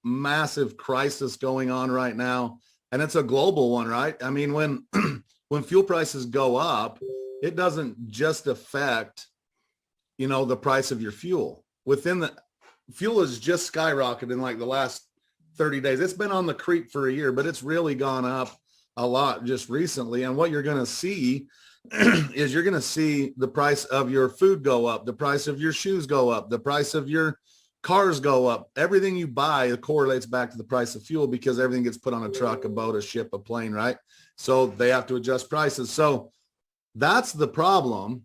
massive crisis going on right now. And it's a global one, right? I mean, when when fuel prices go up, it doesn't just affect, the price of your fuel. Fuel has just skyrocketed in like the last 30 days. It's been on the creep for a year, but it's really gone up a lot just recently. And what you're going to see is you're going to see the price of your food go up, the price of your shoes go up, the price of your cars go up. Everything you buy correlates back to the price of fuel because everything gets put on a truck, a boat, a ship, a plane, right? So they have to adjust prices. So that's the problem.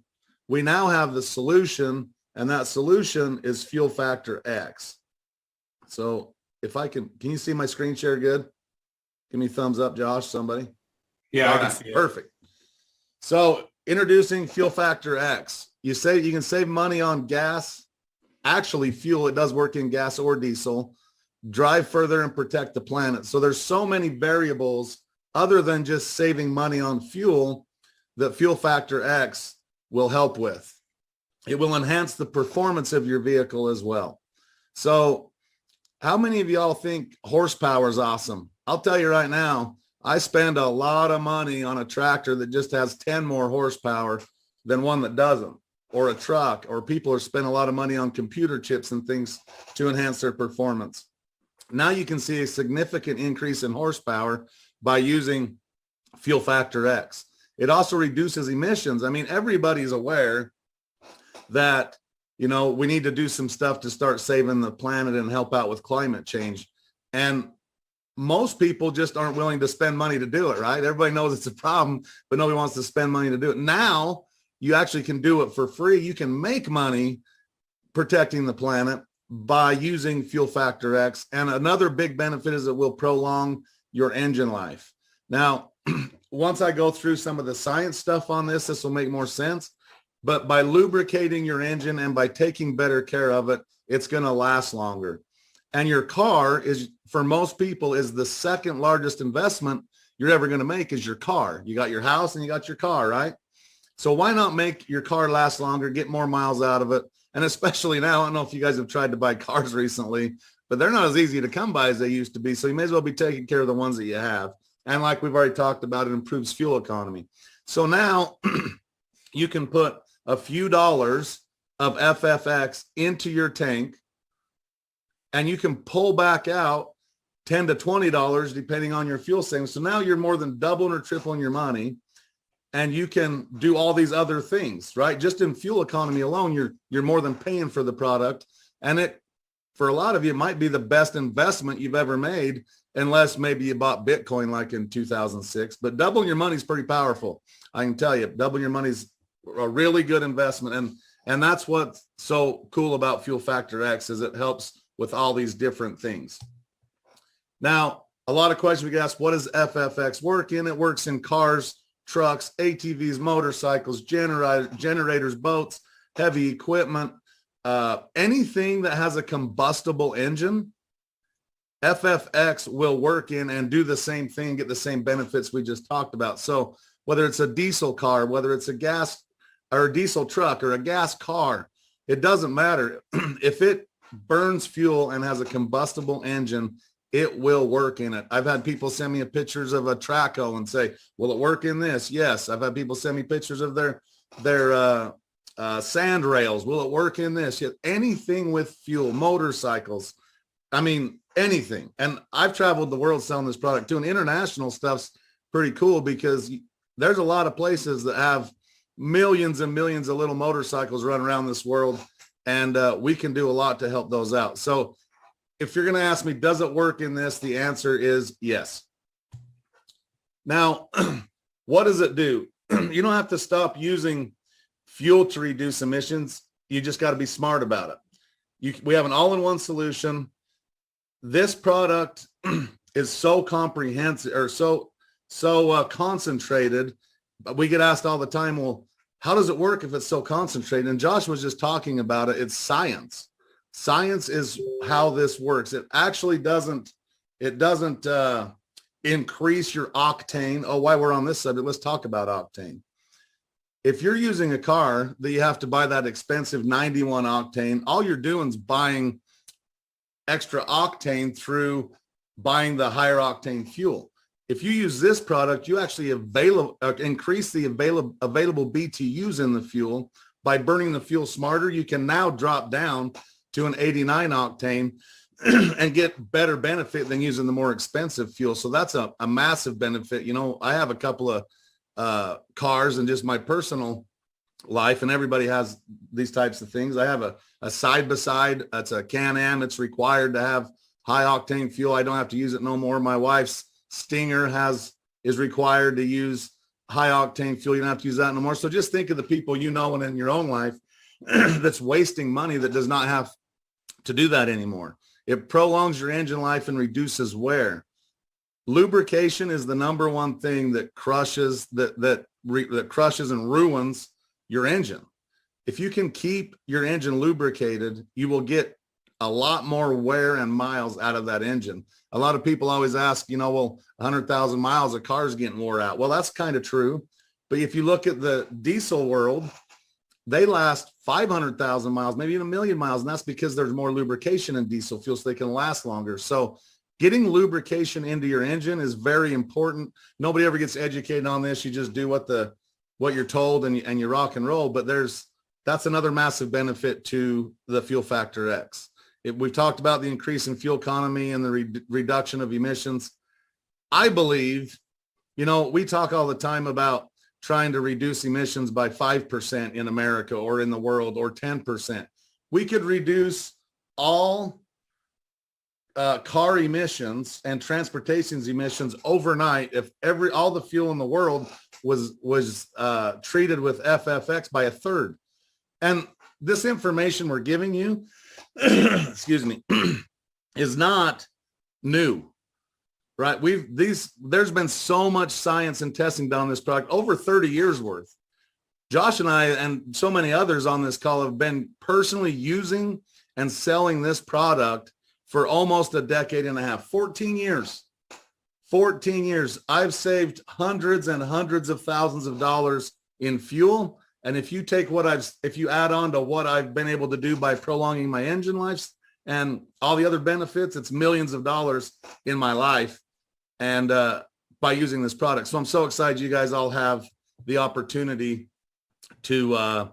We now have the solution, and that solution is fuel factor X. So if I can you see my screen share good? Give me a thumbs up, Josh, somebody. Yeah, I can see it. Perfect. So introducing fuel factor X. You can save money on gas. Actually, fuel, it does work in gas or diesel. Drive further and protect the planet. So there's so many variables other than just saving money on fuel that fuel factor X will help with. It will enhance the performance of your vehicle as well. So how many of y'all think horsepower is awesome? I'll tell you right now, I spend a lot of money on a tractor that just has 10 more horsepower than one that doesn't, or a truck, or people are spending a lot of money on computer chips and things to enhance their performance. Now you can see a significant increase in horsepower by using fuel factor X. It also reduces emissions. I mean, everybody's aware that, we need to do some stuff to start saving the planet and help out with climate change. And most people just aren't willing to spend money to do it, right? Everybody knows it's a problem, but nobody wants to spend money to do it. Now you actually can do it for free. You can make money protecting the planet by using fuel factor X. And another big benefit is it will prolong your engine life. Now, once I go through some of the science stuff on this will make more sense. But by lubricating your engine and by taking better care of it, it's going to last longer. And your car is, for most people, is the second largest investment you're ever going to make is your car. You got your house and you got your car, right? So why not make your car last longer, get more miles out of it? And especially now, I don't know if you guys have tried to buy cars recently, but they're not as easy to come by as they used to be. So you may as well be taking care of the ones that you have. And like we've already talked about, it improves fuel economy. So now you can put a few dollars of FFX into your tank, and you can pull back out $10 to $20 depending on your fuel savings. So now you're more than doubling or tripling your money, and you can do all these other things, right? Just in fuel economy alone, you're more than paying for the product. And it, for a lot of you, it might be the best investment you've ever made, unless maybe you bought Bitcoin like in 2006. But doubling your money is pretty powerful. I can tell you, doubling your money is a really good investment. And that's what's so cool about fuel factor X is it helps with all these different things. Now, a lot of questions we get asked, what does FFX work in? It works in cars, trucks, ATVs, motorcycles, generators, boats, heavy equipment, anything that has a combustible engine, FFX will work in and do the same thing, get the same benefits we just talked about. So whether it's a diesel car, whether it's a gas or a diesel truck or a gas car, it doesn't matter. If it burns fuel and has a combustible engine, it will work in it. I've had people send me pictures of a Traco and say, will it work in this? Yes. I've had people send me pictures of their sand rails. Will it work in this? Yes. Anything with fuel, motorcycles. I mean, anything. And I've traveled the world selling this product too. And international stuff's pretty cool because there's a lot of places that have millions and millions of little motorcycles run around this world. And we can do a lot to help those out. So if you're going to ask me, does it work in this? The answer is yes. Now, what does it do? You don't have to stop using fuel to reduce emissions. You just got to be smart about it. We have an all-in-one solution. This product is so comprehensive or so concentrated. But we get asked all the time, well, how does it work if it's so concentrated? And Josh was just talking about it. It's science. Science is how this works. It actually doesn't increase your octane. Oh, while we're on this subject, let's talk about octane. If you're using a car that you have to buy that expensive 91 octane, all you're doing is buying extra octane through buying the higher octane fuel. If you use this product, you actually increase the available BTUs in the fuel. By burning the fuel smarter, you can now drop down to an 89 octane and get better benefit than using the more expensive fuel. So that's a massive benefit. You know, I have a couple of cars and just my personal life, and everybody has these types of things. I have a side-by-side. That's a Can-Am. It's required to have high octane fuel. I don't have to use it no more. My wife's Stinger is required to use high octane fuel. You don't have to use that no more. So just think of the people you know and in your own life that's wasting money that does not have to do that anymore. It prolongs your engine life and reduces wear. Lubrication is the number one thing that crushes that crushes and ruins your engine. If you can keep your engine lubricated, you will get a lot more wear and miles out of that engine. A lot of people always ask, you know, well, 100,000 miles, a car's getting wore out. Well, that's kind of true. But if you look at the diesel world, they last 500,000 miles, maybe even 1,000,000 miles. And that's because there's more lubrication in diesel fuel, so they can last longer. So getting lubrication into your engine is very important. Nobody ever gets educated on this. You just do what you're told and you rock and roll. But that's another massive benefit to the Fuel Factor X. We've talked about the increase in fuel economy and the reduction of emissions. I believe, you know, we talk all the time about trying to reduce emissions by 5% in America or in the world, or 10%. We could reduce all car emissions and transportation's emissions overnight if all the fuel in the world was treated with FFX by a third. And this information we're giving you, excuse me, is not new, right? There's been so much science and testing done on this product, over 30 years worth. Josh and I and so many others on this call have been personally using and selling this product for almost a decade and a half, 14 years. 14 years. I've saved hundreds and hundreds of thousands of dollars in fuel. And if you take if you add on to what I've been able to do by prolonging my engine lives and all the other benefits, it's millions of dollars in my life and by using this product. So I'm so excited you guys all have the opportunity to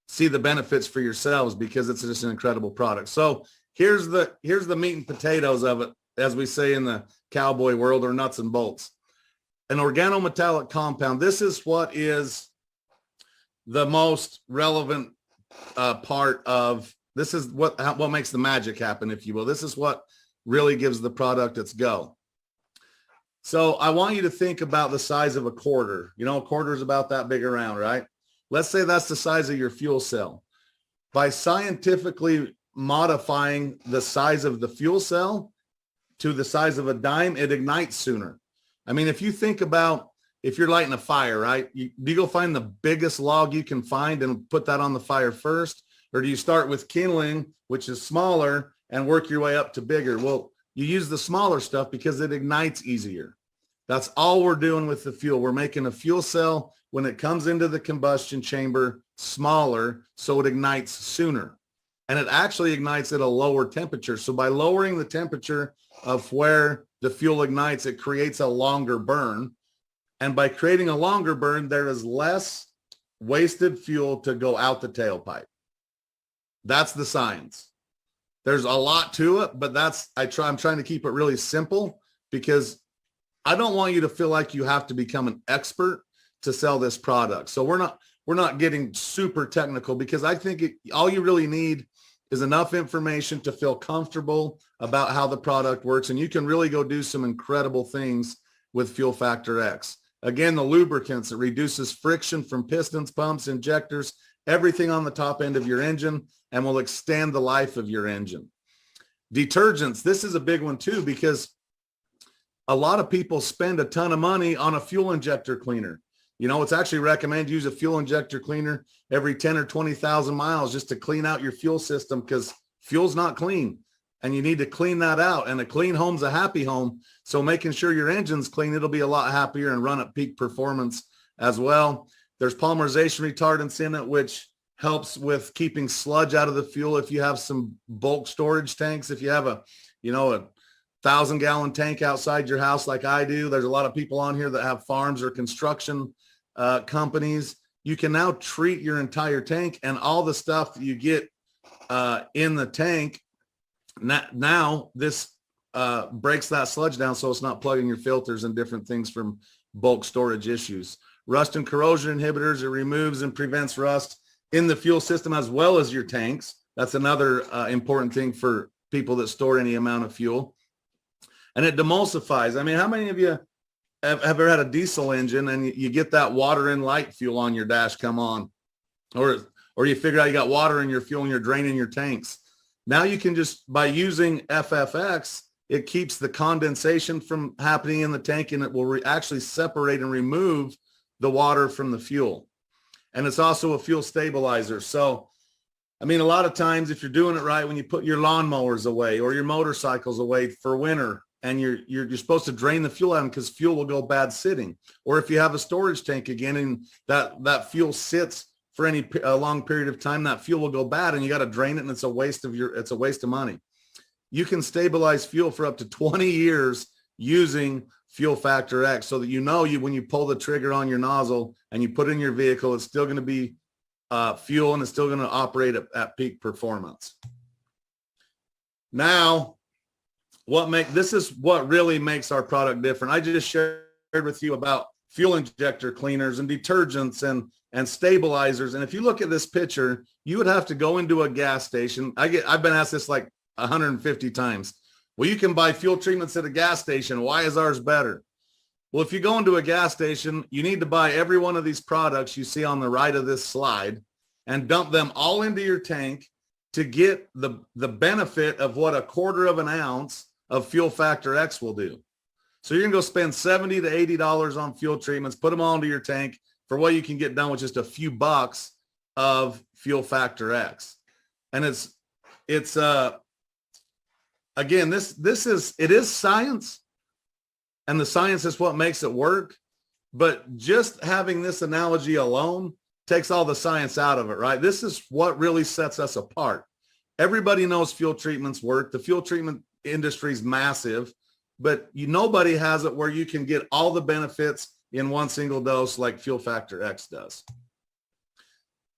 see the benefits for yourselves, because it's just an incredible product. So here's the meat and potatoes of it, as we say in the cowboy world, or nuts and bolts. An organometallic compound. This is what is the most relevant part of this. Is what makes the magic happen, if you will. This is what really gives the product its go. So I want you to think about the size of a quarter. You know, a quarter is about that big around, right? Let's say that's the size of your fuel cell. By scientifically modifying the size of the fuel cell to the size of a dime, it ignites sooner. I mean, if you think about, if you're lighting a fire, right? Do you go find the biggest log you can find and put that on the fire first? Or do you start with kindling, which is smaller, and work your way up to bigger? Well, you use the smaller stuff because it ignites easier. That's all we're doing with the fuel. We're making a fuel cell, when it comes into the combustion chamber, smaller, so it ignites sooner. And it actually ignites at a lower temperature. So by lowering the temperature of where the fuel ignites, it creates a longer burn. And by creating a longer burn, there is less wasted fuel to go out the tailpipe. That's the science. There's a lot to it, but I'm trying to keep it really simple, because I don't want you to feel like you have to become an expert to sell this product. So we're not getting super technical, because I think all you really need is enough information to feel comfortable about how the product works. And you can really go do some incredible things with Fuel Factor X. Again, the lubricants, it reduces friction from pistons, pumps, injectors, everything on the top end of your engine, and will extend the life of your engine. Detergents, this is a big one too, because a lot of people spend a ton of money on a fuel injector cleaner. You know, it's actually recommended to use a fuel injector cleaner every 10 or 20,000 miles just to clean out your fuel system, because fuel's not clean and you need to clean that out. And a clean home's a happy home. So making sure your engine's clean, it'll be a lot happier and run at peak performance as well. There's polymerization retardants in it, which helps with keeping sludge out of the fuel. If you have some bulk storage tanks, if you have a 1,000-gallon tank outside your house like I do, there's a lot of people on here that have farms or construction companies. You can now treat your entire tank, and all the stuff that you get in the tank, now this breaks that sludge down so it's not plugging your filters and different things from bulk storage issues. Rust and corrosion inhibitors, it removes and prevents rust in the fuel system as well as your tanks. That's another important thing for people that store any amount of fuel. And it demulsifies. I mean, how many of you have ever had a diesel engine and you get that water in light fuel on your dash come on? Or you figure out you got water in your fuel and you're draining your tanks. Now you can just, by using FFX, it keeps the condensation from happening in the tank, and it will actually separate and remove the water from the fuel. And it's also a fuel stabilizer. So, I mean, a lot of times if you're doing it right, when you put your lawnmowers away or your motorcycles away for winter, and you're supposed to drain the fuel out because fuel will go bad sitting. Or if you have a storage tank again and that fuel sits for a long period of time, that fuel will go bad and you got to drain it, and it's a waste of money. You can stabilize fuel for up to 20 years using Fuel Factor X, so that when you pull the trigger on your nozzle and you put it in your vehicle, it's still going to be fuel and it's still going to operate at peak performance. Now, this is what really makes our product different. I just shared with you about fuel injector cleaners and detergents and stabilizers. And if you look at this picture, you would have to go into a gas station. I've been asked this like 150 times. Well, you can buy fuel treatments at a gas station. Why is ours better? Well, if you go into a gas station, you need to buy every one of these products you see on the right of this slide and dump them all into your tank to get the benefit of what 1/4 of an ounce of Fuel Factor X will do. So you're gonna go spend $70 to $80 on fuel treatments, put them all into your tank for what you can get done with just a few bucks of Fuel Factor X. And it's again, it is science, and the science is what makes it work. But just having this analogy alone takes all the science out of it, right? This is what really sets us apart. Everybody knows fuel treatments work. The fuel treatment industry is massive, but nobody has it where you can get all the benefits in one single dose like Fuel Factor X does.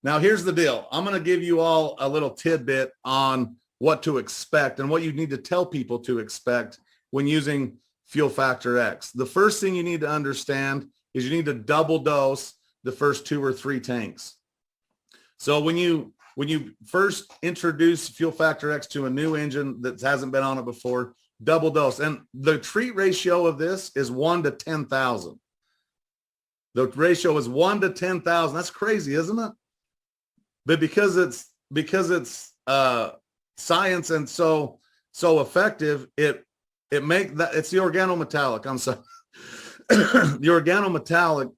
Now, here's the deal. I'm going to give you all a little tidbit on what to expect and what you need to tell people to expect when using Fuel Factor X. The first thing you need to understand is you need to double dose the first 2 or 3 tanks. So when you first introduce Fuel Factor X to a new engine that hasn't been on it before, double dose. And the treat ratio of this is 1 to 10,000. The ratio is 1 to 10,000. That's crazy, isn't it? But because it's science and so effective, it's the organometallic. I'm sorry. The organometallic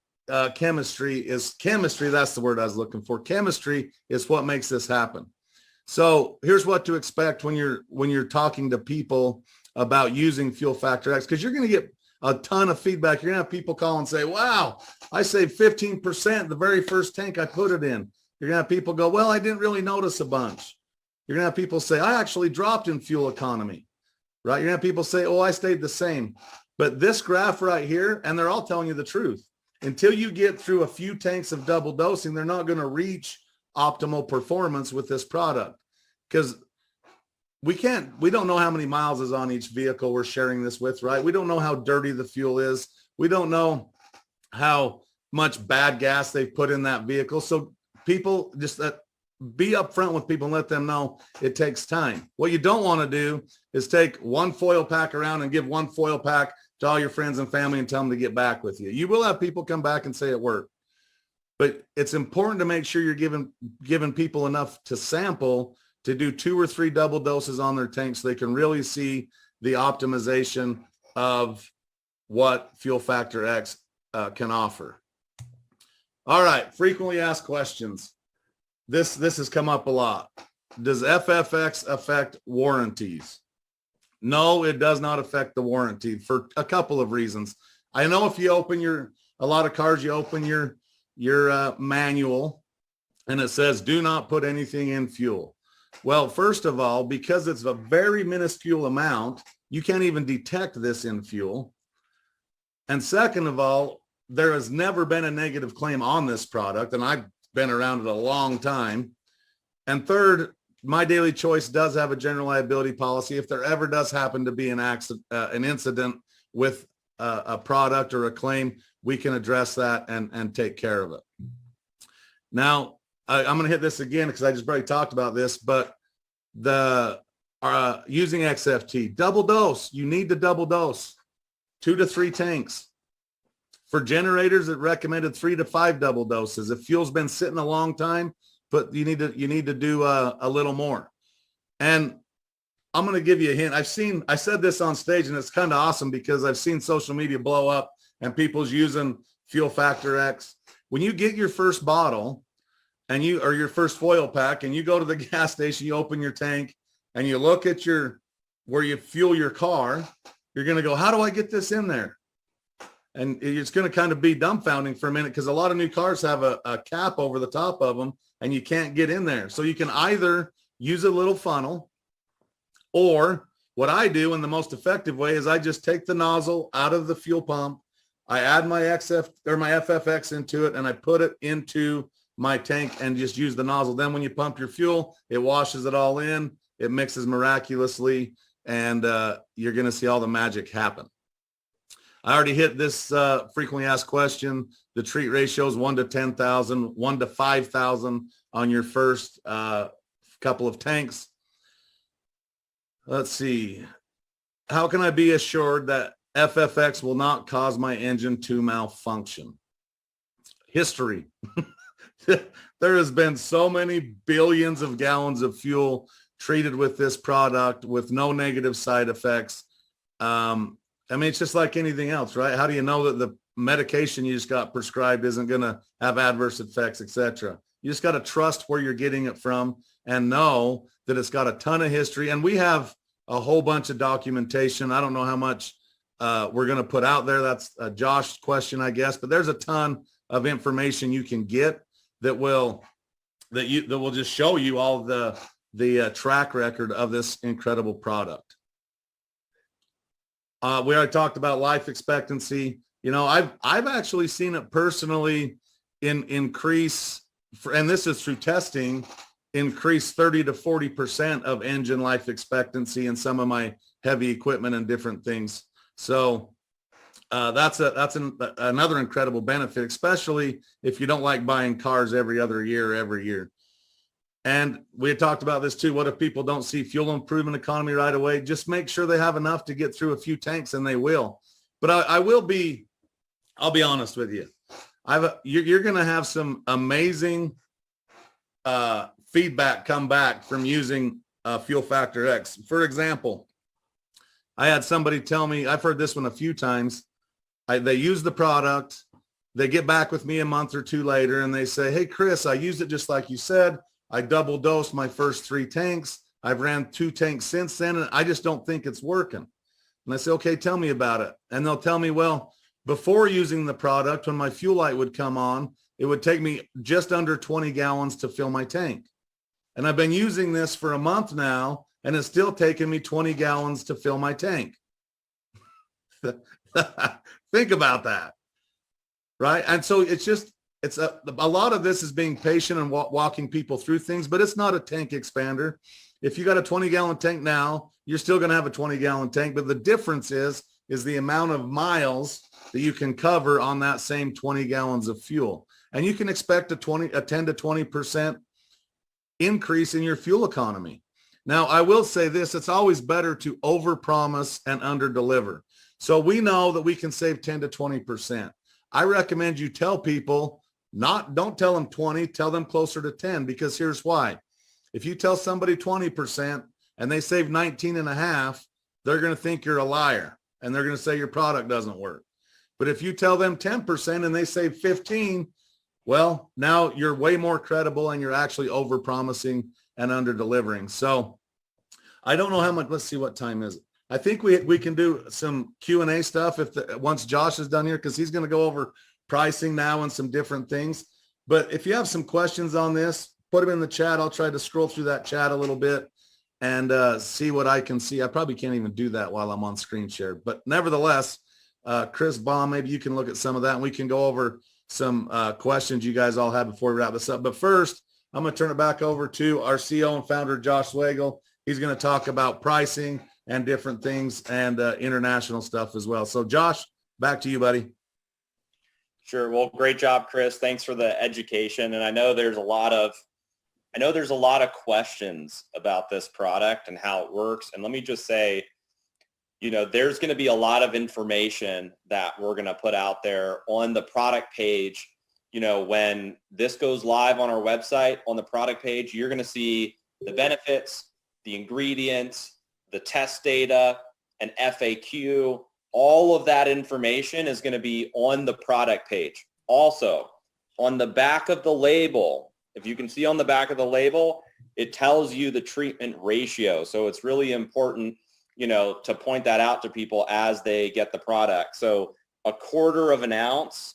chemistry. That's the word I was looking for. Chemistry is what makes this happen. So here's what to expect when you're talking to people about using Fuel Factor X, because you're going to get a ton of feedback. You're going to have people call and say, wow, I saved 15% the very first tank I put it in. You're going to have people go, well, I didn't really notice a bunch. You're going to have people say, I actually dropped in fuel economy, right? You're going to have people say, oh, I stayed the same. But this graph right here, and they're all telling you the truth. Until you get through a few tanks of double dosing, they're not going to reach optimal performance with this product, because we don't know how many miles is on each vehicle we're sharing this with, right? We don't know how dirty the fuel is. We don't know how much bad gas they've put in that vehicle. So people just be upfront with people and let them know it takes time. What you don't want to do is take one foil pack around and give one foil pack to all your friends and family and tell them to get back with you. You will have people come back and say it worked. But it's important to make sure you're giving people enough to sample to do 2 or 3 double doses on their tank so they can really see the optimization of what Fuel Factor X can offer. All right, frequently asked questions. This has come up a lot. Does FFX affect warranties? No, it does not affect the warranty for a couple of reasons. I know if you open a lot of cars, you open your manual and it says, do not put anything in fuel. Well, first of all, because it's a very minuscule amount, you can't even detect this in fuel. And second of all, there has never been a negative claim on this product, and I've been around it a long time. And third, Mydailychoice does have a general liability policy. If there ever does happen to be an accident, an incident with a product or a claim, we can address that and take care of it. Now, I'm going to hit this again because I just already talked about this, but the using XFT, double dose, you need to double dose, 2 to 3 tanks. For generators, it recommended 3 to 5 double doses. If fuel's been sitting a long time, but you need to do a little more. And I'm going to give you a hint. I said this on stage, and it's kind of awesome because I've seen social media blow up and people's using Fuel Factor X. When you get your first bottle or your first foil pack, and you go to the gas station, you open your tank and you look at where you fuel your car, you're going to go, how do I get this in there? And it's going to kind of be dumbfounding for a minute because a lot of new cars have a cap over the top of them and you can't get in there. So you can either use a little funnel, or what I do in the most effective way is I just take the nozzle out of the fuel pump. I add my FFX into it and I put it into my tank and just use the nozzle. Then when you pump your fuel, it washes it all in. It mixes miraculously, and you're going to see all the magic happen. I already hit this frequently asked question. The treat ratio is 1 to 10,000, 1 to 5,000 on your first couple of tanks. Let's see. How can I be assured that FFX will not cause my engine to malfunction? History. There has been so many billions of gallons of fuel treated with this product with no negative side effects. I mean, it's just like anything else, right? How do you know that the medication you just got prescribed isn't going to have adverse effects, etc.? You just got to trust where you're getting it from and know that it's got a ton of history. And we have a whole bunch of documentation. I don't know how much we're going to put out there. That's a Josh question, I guess. But there's a ton of information you can get that will just show you all the track record of this incredible product. We already talked about life expectancy. You know, I've actually seen it personally increase, and this is through testing, increase 30 to 40% of engine life expectancy in some of my heavy equipment and different things. So that's another incredible benefit, especially if you don't like buying cars every other year, every year. And we had talked about this too. What if people don't see fuel improvement economy right away? Just make sure they have enough to get through a few tanks, and they will. But I'll be honest with you. You're going to have some amazing feedback come back from using Fuel Factor X. For example, I had somebody tell me, I've heard this one a few times. They use the product. They get back with me a month or two later, and they say, hey, Chris, I used it just like you said. I double dosed my first 3 tanks. I've ran 2 tanks since then, and I just don't think it's working. And I say, okay, tell me about it. And they'll tell me, well, before using the product, when my fuel light would come on, it would take me just under 20 gallons to fill my tank. And I've been using this for a month now, and it's still taking me 20 gallons to fill my tank. Think about that, right? And so it's a lot of this is being patient and walking people through things, but it's not a tank expander. If you got a 20-gallon tank now, you're still going to have a 20-gallon tank, but the difference is the amount of miles that you can cover on that same 20 gallons of fuel. And you can expect a 10 to 20% increase in your fuel economy. Now, I will say this, it's always better to overpromise and underdeliver. So we know that we can save 10 to 20%. I recommend you tell people, don't tell them 20, tell them closer to 10, because here's why. If you tell somebody 20% and they save 19 and a half, they're going to think you're a liar and they're going to say your product doesn't work. But if you tell them 10% and they save 15, well, now you're way more credible and you're actually over-promising and under-delivering. So I don't know how much, let's see, what time is it? I think we can do some Q&A stuff once Josh is done here, because he's going to go over pricing now and some different things. But if you have some questions on this, put them in the chat. I'll try to scroll through that chat a little bit and see what I can see. I probably can't even do that while I'm on screen share. But nevertheless, Chris Baum, maybe you can look at some of that and we can go over some questions you guys all have before we wrap this up. But first, I'm going to turn it back over to our CEO and founder, Josh Swagel. He's going to talk about pricing and different things and international stuff as well. So Josh, back to you, buddy. Sure. Well, great job, Chris. Thanks for the education. And I know there's a lot of questions about this product and how it works. And let me just say, there's going to be a lot of information that we're going to put out there on the product page. When this goes live on our website, on the product page, you're going to see the benefits, the ingredients, the test data, an FAQ. All of that information is going to be on the product page. Also, on the back of the label, if you can see on the back of the label, it tells you the treatment ratio. So it's really important, to point that out to people as they get the product. So 1/4 of an ounce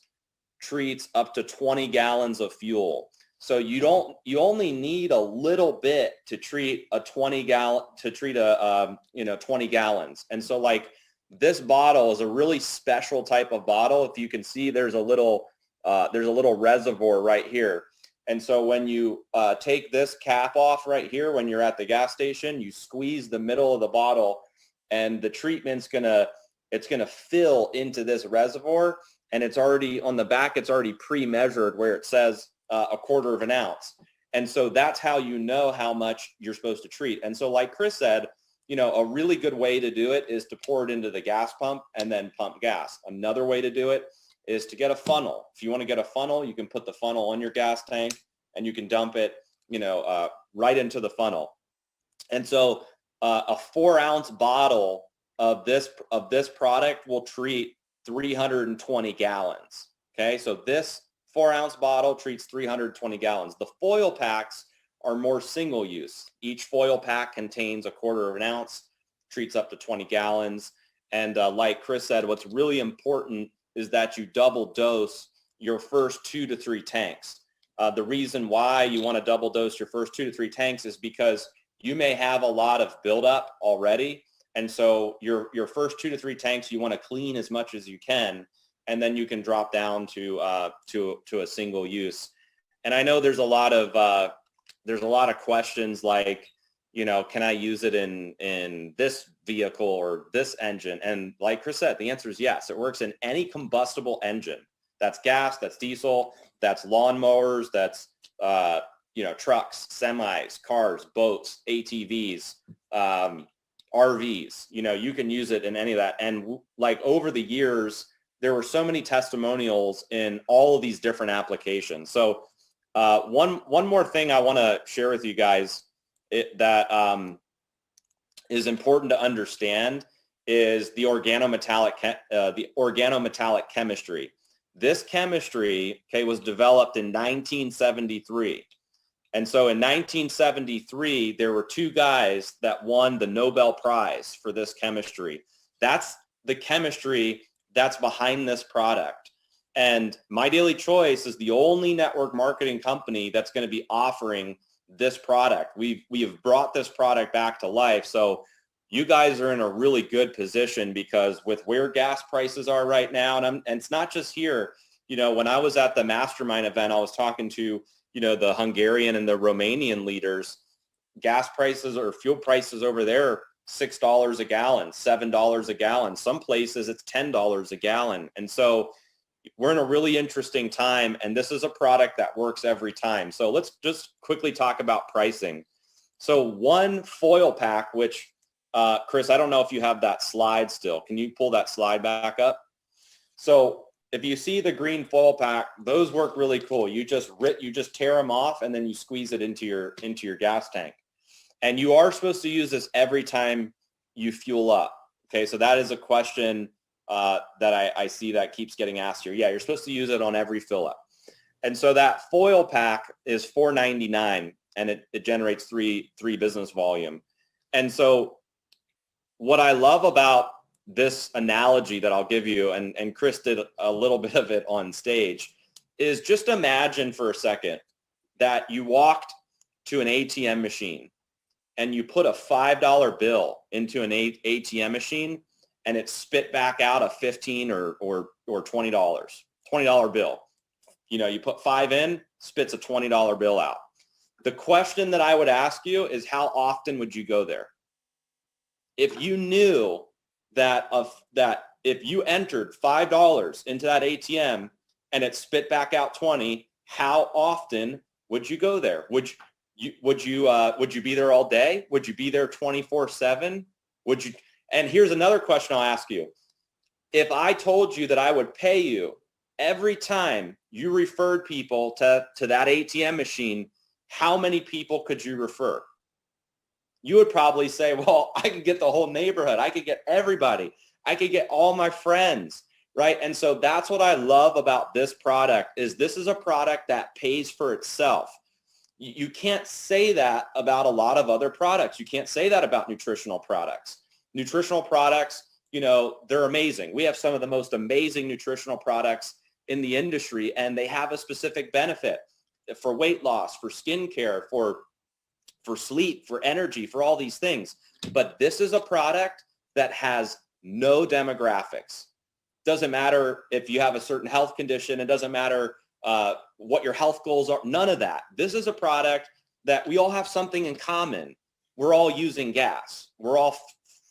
treats up to 20 gallons of fuel. So you only need a little bit to treat 20 gallons. And so like this bottle is a really special type of bottle. If you can see, there's a little reservoir right here. And so when you take this cap off right here, when you're at the gas station, you squeeze the middle of the bottle and the treatment's it's gonna fill into this reservoir, and it's already on the back, it's already pre-measured where it says 1/4 of an ounce. And so that's how you know how much you're supposed to treat. And so like Chris said, a really good way to do it is to pour it into the gas pump and then pump gas. Another way to do it is to get a funnel. If you want to get a funnel, you can put the funnel on your gas tank and you can dump it, right into the funnel. And so a 4-ounce bottle of this product will treat 320 gallons. Okay, so this 4-ounce bottle treats 320 gallons. The foil packs are more single use. Each foil pack contains 1/4 of an ounce, treats up to 20 gallons. And like Chris said, what's really important is that you double dose your first 2 to 3 tanks. The reason why you want to double dose your first 2 to 3 tanks is because you may have a lot of buildup already. And so your first 2 to 3 tanks, you want to clean as much as you can, and then you can drop down to a single use. And I know there's a lot of questions like, can I use it in this vehicle or this engine? And like Chris said, the answer is yes. It works in any combustible engine. That's gas, that's diesel, that's lawnmowers, that's trucks, semis, cars, boats, ATVs, RVs. You can use it in any of that. And like over the years, there were so many testimonials in all of these different applications. So one more thing I want to share with you guys that is important to understand is the organometallic chemistry. This chemistry, was developed in 1973. And so in 1973, there were 2 guys that won the Nobel Prize for this chemistry. That's the chemistry that's behind this product. And Mydailychoice is the only network marketing company that's going to be offering this product. We have brought this product back to life. So you guys are in a really good position because with where gas prices are right now, and it's not just here, when I was at the mastermind event, I was talking to, the Hungarian and the Romanian leaders. Gas prices or fuel prices over there, $6 a gallon, $7 a gallon. Some places it's $10 a gallon. And so we're in a really interesting time, and this is a product that works every time. So let's just quickly talk about pricing. So one foil pack, which Chris, I don't know if you have that slide still. Can you pull that slide back up? So if you see the green foil pack, those work really cool. You just tear them off and then you squeeze it into your gas tank. And you are supposed to use this every time you fuel up. Okay, so that is a question that I see that keeps getting asked here. Yeah, you're supposed to use it on every fill up. And so that foil pack is $4.99 and it generates three business volume. And so what I love about this analogy that I'll give you, and Chris did a little bit of it on stage, is just imagine for a second that you walked to an ATM machine and you put a $5 bill into an ATM machine and it spit back out a $15 or $20 bill. You know, you put 5 in, spits a $20 bill out. The question that I would ask you is, how often would you go there? If you knew that if you entered $5 into that ATM and it spit back out 20, how often would you go there? Would you be there all day? Would you be there 24/7? Would you? And here's another question I'll ask you. If I told you that I would pay you every time you referred people to that ATM machine, how many people could you refer? You would probably say, well, I could get the whole neighborhood. I could get everybody. I could get all my friends, right? And so that's what I love about this product, is this is a product that pays for itself. You can't say that about a lot of other products. You can't say that about nutritional products. Nutritional products, you know, they're amazing. We have some of the most amazing nutritional products in the industry, and they have a specific benefit for weight loss, for skincare, for sleep, for energy, for all these things. But this is a product that has no demographics. Doesn't matter if you have a certain health condition. It doesn't matter what your health goals are. None of that. This is a product that we all have something in common. We're all using gas. We're all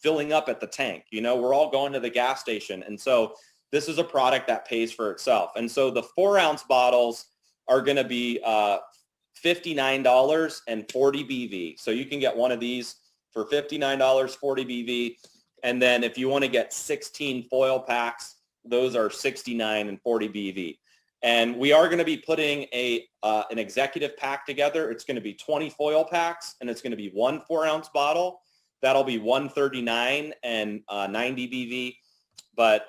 filling up at the tank. You know, we're all going to the gas station. And so this is a product that pays for itself. And so the 4-ounce bottles are going to be $59 and 40 BV. So you can get one of these for $59, 40 BV. And then if you want to get 16 foil packs, those are $69 and 40 BV. And we are going to be putting an executive pack together. It's going to be 20 foil packs, and it's going to be 1 4-ounce bottle. That'll be $139 and 90 BV. But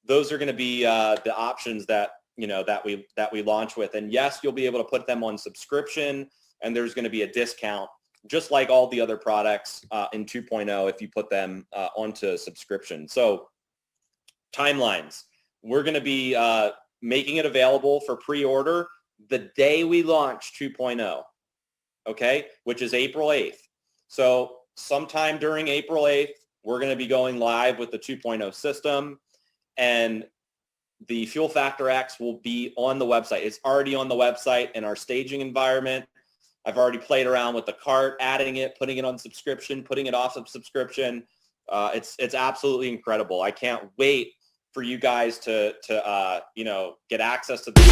those are going to be the options that we launch with. And yes, you'll be able to put them on subscription, and there's going to be a discount, just like all the other products in 2.0 if you put them onto subscription. So timelines, we're going to be making it available for pre-order the day we launch 2.0, okay, which is April 8th. So sometime during April 8th, we're going to be going live with the 2.0 system, and the Fuel Factor X will be on the website. It's already on the website in our staging environment. I've already played around with the cart, adding it, putting it on subscription, putting it off of subscription. It's absolutely incredible. I can't wait for you guys to get access to this.